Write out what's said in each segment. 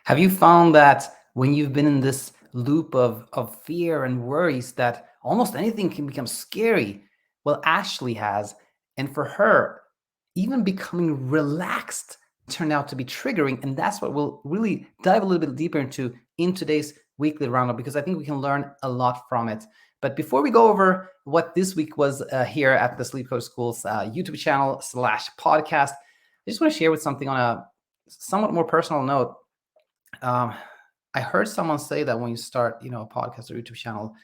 Have you found that when you've been in this loop of fear and worries that almost anything can become scary? Well, Ashley has. And for her, even becoming relaxed turned out to be triggering. And that's what we'll really dive a little bit deeper into in today's weekly roundup, because I think we can learn a lot from it. But before we go over what this week was here at the Sleep Coach School's YouTube channel / podcast, I just want to share with something on a somewhat more personal note. um, I heard someone say that when you start, a podcast or YouTube channel,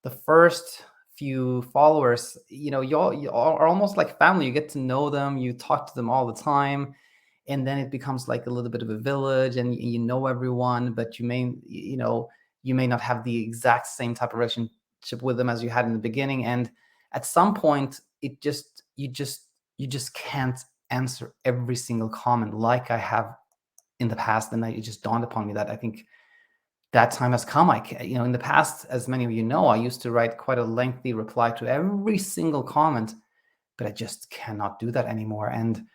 the first few followers, you all are almost like family. You get to know them, you talk to them all the time, and then it becomes like a little bit of a village, and you know everyone, but you may not have the exact same type of relationship with them as you had in the beginning, and at some point, you just can't answer every single comment like I have in the past, and it just dawned upon me that I think that time has come. In the past, as many of you know, I used to write quite a lengthy reply to every single comment, but I just cannot do that anymore. And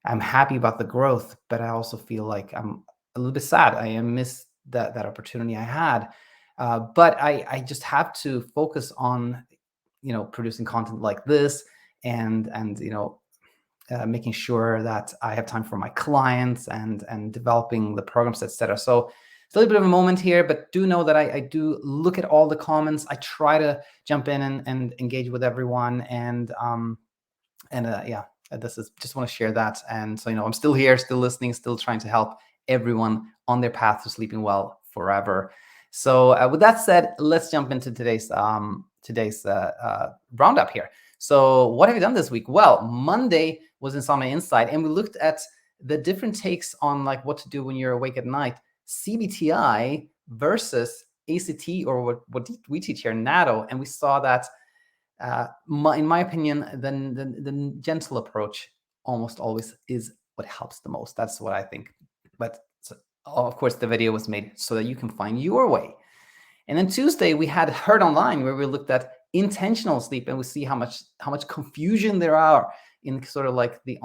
I'm happy about the growth, but I also feel like I'm a little bit sad. I miss that opportunity I had. But I just have to focus on, producing content like this, and making sure that I have time for my clients and developing the programs, etc. So it's a little bit of a moment here, but do know that I do look at all the comments. I try to jump in and engage with everyone, and yeah, this is just want to share that. And so I'm still here, still listening, still trying to help everyone on their path to sleeping well forever. So with that said, let's jump into today's roundup here. So what have you done this week? Well, Monday was Insomnia Insight, and we looked at the different takes on like what to do when you're awake at night. CBT-I versus ACT, or what we teach here, NATO, and we saw that in my opinion, the gentle approach almost always is what helps the most. That's what I think. But so, of course, the video was made so that you can find your way. And then Tuesday we had Heard Online, where we looked at intentional sleep, and we see how much confusion there are in sort of like the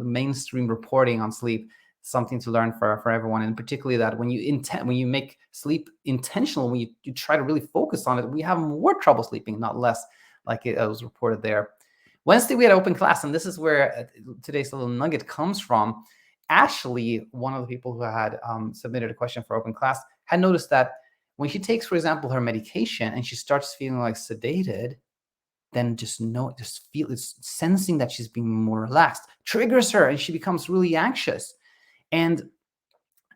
mainstream reporting on sleep. Something to learn for everyone, and particularly that when you make sleep intentional, when you try to really focus on it, we have more trouble sleeping, not less, like it was reported there. Wednesday we had open class, and this is where today's little nugget comes from. Ashley, one of the people who had submitted a question for open class, had noticed that when she takes, for example, her medication and she starts feeling like sedated, then just feel it's sensing that she's being more relaxed, triggers her, and she becomes really anxious. And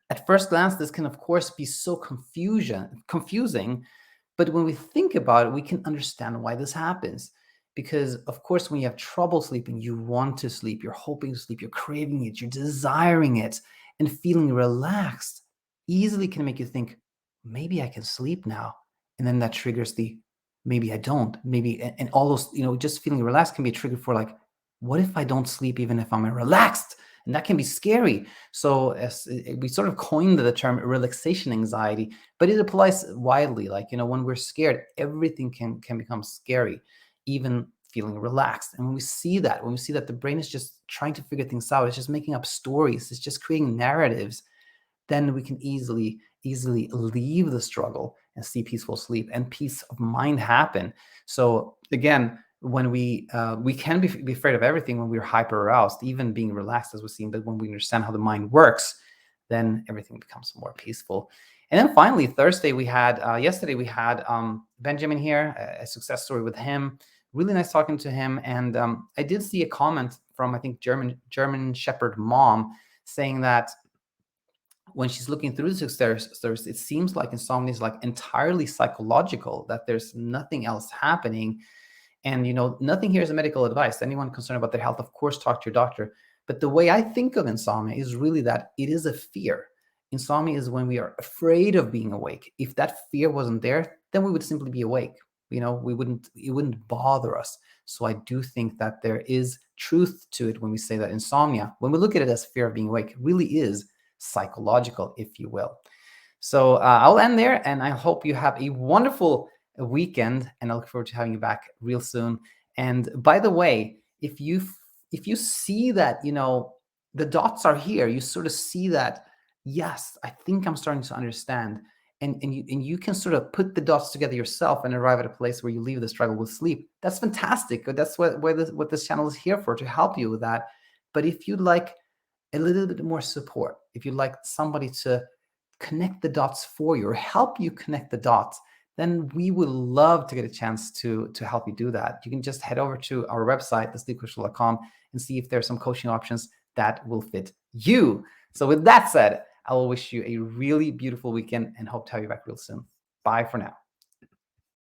at first glance, this can, of course, be so confusing. But when we think about it, we can understand why this happens. Because, of course, when you have trouble sleeping, you want to sleep, you're hoping to sleep, you're craving it, you're desiring it, and feeling relaxed easily can make you think, maybe I can sleep now. And then that triggers the maybe I don't, maybe, and all those, just feeling relaxed can be a trigger for like, what if I don't sleep even if I'm relaxed? And that can be scary. So as we sort of coined the term relaxation anxiety, but it applies widely. Like, when we're scared, everything can become scary, even feeling relaxed. And when we see that the brain is just trying to figure things out, it's just making up stories, it's just creating narratives, then we can easily leave the struggle and see peaceful sleep and peace of mind happen. So again, when we can be afraid of everything when we're hyper aroused, even being relaxed, as we've seen, but when we understand how the mind works, then everything becomes more peaceful. And then finally, yesterday we had Benjamin here, a success story with him. Really nice talking to him. And I did see a comment from, I think, German Shepherd mom, saying that when she's looking through the success stories, it seems like insomnia is like entirely psychological, that there's nothing else happening. And nothing here is a medical advice. Anyone concerned about their health, of course, talk to your doctor. But the way I think of insomnia is really that it is a fear. Insomnia is when we are afraid of being awake. If that fear wasn't there, then we would simply be awake. It wouldn't bother us. So I do think that there is truth to it when we say that insomnia, when we look at it as fear of being awake, really is psychological, if you will. So I'll end there, and I hope you have a wonderful weekend, and I look forward to having you back real soon. And by the way, if you see that the dots are here, you sort of see that yes, I think I'm starting to understand. And you can sort of put the dots together yourself and arrive at a place where you leave the struggle with sleep. That's fantastic. That's what this channel is here for, to help you with that. But if you'd like a little bit more support, if you'd like somebody to connect the dots for you or help you connect the dots, then we would love to get a chance to help you do that. You can just head over to our website, thesleepcoach.com, and see if there's some coaching options that will fit you. So with that said, I will wish you a really beautiful weekend and hope to have you back real soon. Bye for now.